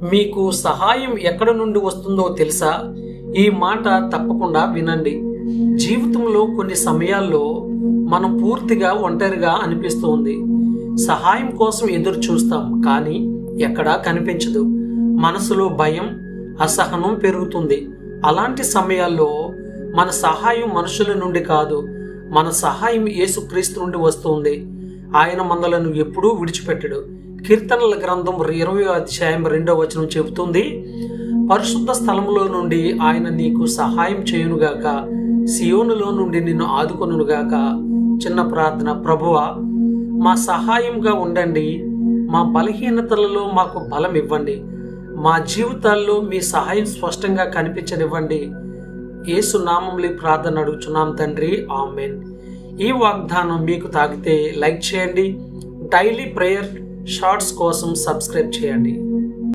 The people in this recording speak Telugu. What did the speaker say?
మీకు సహాయం ఎక్కడ నుండి వస్తుందో తెలుసా? ఈ మాట తప్పకుండా వినండి. జీవితంలో కొన్ని సమయాల్లో మనం పూర్తిగా ఒంటరిగా అనిపిస్తుంది. సహాయం కోసం ఎదురు చూస్తాం, కానీ ఎక్కడా కనిపించదు. మనసులో భయం, అసహనం పెరుగుతుంది. అలాంటి సమయాల్లో మన సహాయం మనుషుల నుండి కాదు, మన సహాయం యేసుక్రీస్తు నుండి వస్తుంది. ఆయన మనలను ఎప్పుడూ విడిచిపెట్టడు. కీర్తనల గ్రంథం 20వ అధ్యాయం 2వ వచనం చెబుతుంది, పరిశుద్ధ స్థలంలో నుండి ఆయన నీకు సహాయం చేయునుగాక, సియోనులో నుండి నిన్ను ఆదుకొనుగాక. చిన్న ప్రార్థన. ప్రభువా, మా సహాయంగా ఉండండి. మా బలహీనతలలో మాకు బలం ఇవ్వండి. మా జీవితాల్లో మీ సహాయం స్పష్టంగా కనిపించనివ్వండి. యేసు నామములో ప్రార్థన అడుగుచున్నాం తండ్రి, ఆమేన్. ఈ వాగ్దానం మీకు తాకితే లైక్ చేయండి. డైలీ ప్రేయర్ షార్ట్స్ కోసం సబ్స్క్రైబ్ చేయండి.